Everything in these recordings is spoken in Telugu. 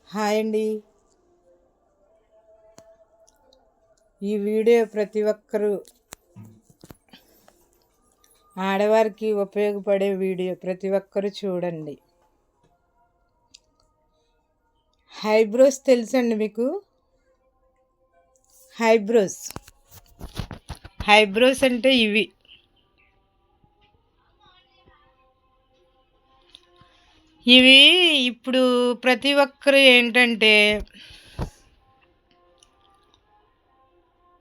హాయ్ అండి. ఈ వీడియో ప్రతి ఒక్కరూ ఆడవారికి ఉపయోగపడే వీడియో ప్రతి ఒక్కరూ చూడండి. హైబ్రోస్ తెలుసండి మీకు? హైబ్రోస్ అంటే ఇవి ఇప్పుడు ప్రతి ఒక్కరు ఏంటంటే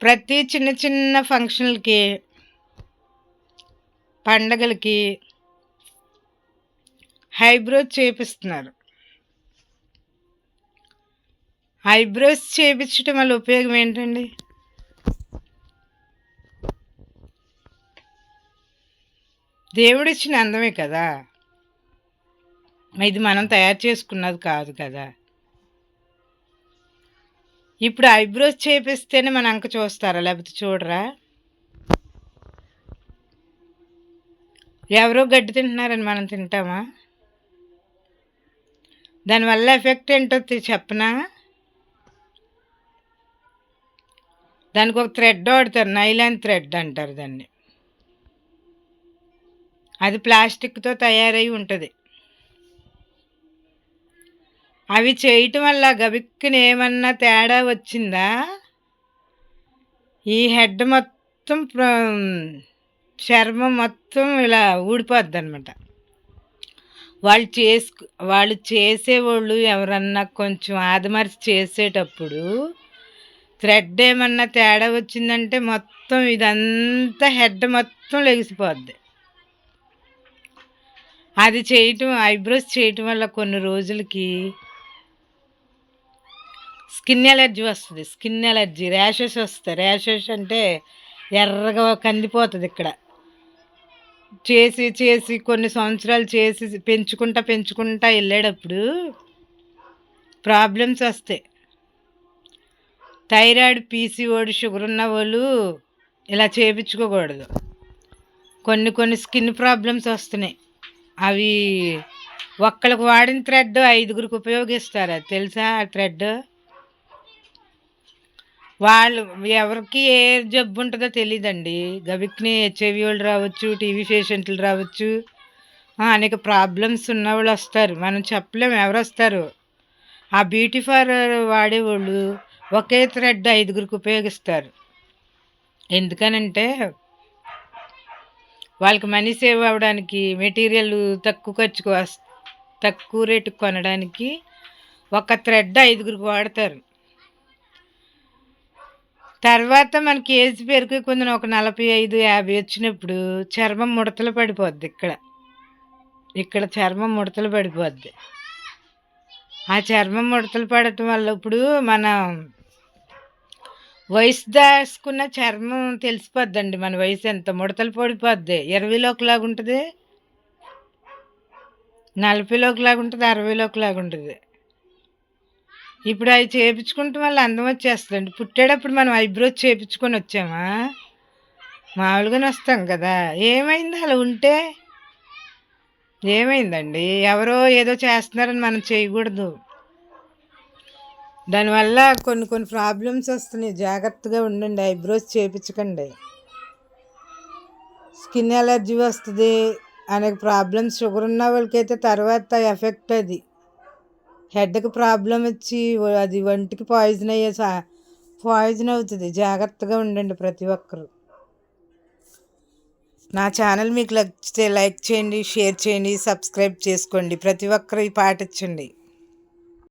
ప్రతి చిన్న చిన్న ఫంక్షన్లకి, పండగలకి హైబ్రోస్ చేపిస్తున్నారు. హైబ్రోస్ చేపించడం వల్ల ఉపయోగం ఏంటండి? దేవుడిచ్చిన అందమే కదా, ఇది మనం తయారు చేసుకున్నది కాదు కదా. ఇప్పుడు ఐబ్రోస్ చేపిస్తేనే మన అంక చూస్తారా, లేకపోతే చూడరా? ఎవరో గడ్డి తింటున్నారని మనం తింటామా? దానివల్ల ఎఫెక్ట్ ఏంటో చెప్పనా? దానికి ఒక థ్రెడ్ వాడతారు, నైలాన్ థ్రెడ్ అంటారు దాన్ని. అది ప్లాస్టిక్తో తయారై ఉంటుంది. అవి చేయటం వల్ల గబిక్కుని ఏమన్నా తేడా వచ్చిందా, ఈ హెడ్ మొత్తం చర్మం మొత్తం ఇలా ఊడిపోద్ది అనమాట. వాళ్ళు చేసేవాళ్ళు ఎవరన్నా కొంచెం ఆదమరిచి చేసేటప్పుడు థ్రెడ్ ఏమన్నా తేడా వచ్చిందంటే మొత్తం ఇదంతా హెడ్ మొత్తం లెగిసిపోద్ది. అది చేయటం, ఐబ్రోస్ చేయటం వల్ల కొన్ని రోజులకి స్కిన్ ఎలర్జీ వస్తుంది. స్కిన్ ఎలర్జీ, ర్యాషెస్ వస్తాయి. ర్యాషెస్ అంటే ఎర్రగా కందిపోతుంది. ఇక్కడ చేసి చేసి కొన్ని సంవత్సరాలు చేసి పెంచుకుంటా వెళ్ళేటప్పుడు ప్రాబ్లమ్స్ వస్తాయి. థైరాయిడ్, పీసీఓడి, షుగర్ ఉన్న వాళ్ళు ఇలా చేయించుకోకూడదు. కొన్ని స్కిన్ ప్రాబ్లమ్స్ వస్తున్నాయి. అవి ఒక్కళ్ళకి వాడిన థ్రెడ్ 5గురికి ఉపయోగిస్తారు. అది తెలుసా? ఆ థ్రెడ్ వాళ్ళు ఎవరికి ఏ జబ్బు ఉంటుందో తెలియదండి. గబిక్ని హెచ్ఐవి వాళ్ళు రావచ్చు, టీవీ పేషెంట్లు రావచ్చు, అనేక ప్రాబ్లమ్స్ ఉన్నవాళ్ళు వస్తారు. మనం చెప్పలేము ఎవరు వస్తారు. ఆ బ్యూటీ పార్లర్ వాడేవాళ్ళు ఒకే థ్రెడ్ 5గురికి ఉపయోగిస్తారు. ఎందుకనంటే వాళ్ళకి మనీ సేవ్ అవ్వడానికి, మెటీరియల్ తక్కువ రేటుకు కొనడానికి ఒక థ్రెడ్ 5గురికి వాడతారు. తర్వాత మనకి ఏజ్ పెరిగి కొంచెం ఒక 45, 50 వచ్చినప్పుడు చర్మం ముడతలు పడిపోద్ది. ఇక్కడ చర్మం ముడతలు పడిపోద్ది. ఆ చర్మం ముడతలు పడటం వల్ల ఇప్పుడు మనం వయసు దాచుకున్న చర్మం తెలిసిపోద్దండి. మన వయసు ఎంత ముడతలు పడిపోద్ది. 20లో ఒకలాగా ఉంటుంది, 40లో ఒకలాగా ఉంటుంది, 60లో ఒకలాగా ఉంటుంది. ఇప్పుడు అవి చేయించుకుంటాం వల్ల అందం వచ్చేస్తుందండి. పుట్టేటప్పుడు మనం ఐబ్రోస్ చేయించుకొని వచ్చామా, మామూలుగానే వస్తాం కదా. ఏమైంది అలా ఉంటే? ఏమైందండి? ఎవరో ఏదో చేస్తున్నారని మనం చేయకూడదు. దానివల్ల కొన్ని ప్రాబ్లమ్స్ వస్తున్నాయి. జాగ్రత్తగా ఉండండి, ఐబ్రోస్ చేయించకండి. స్కిన్ ఎలర్జీ వస్తుంది, అనేక ప్రాబ్లమ్స్. షుగర్ ఉన్న వాళ్ళకైతే తర్వాత ఎఫెక్ట్ అది హెడ్కి ప్రాబ్లం వచ్చి అది వంటికి పాయిజన్ అవుతుంది. జాగ్రత్తగా ఉండండి ప్రతి ఒక్కరు. నా ఛానల్ మీకు నచ్చితే లైక్ చేయండి, షేర్ చేయండి, సబ్స్క్రైబ్ చేసుకోండి. ప్రతి ఒక్కరు పాటించండి.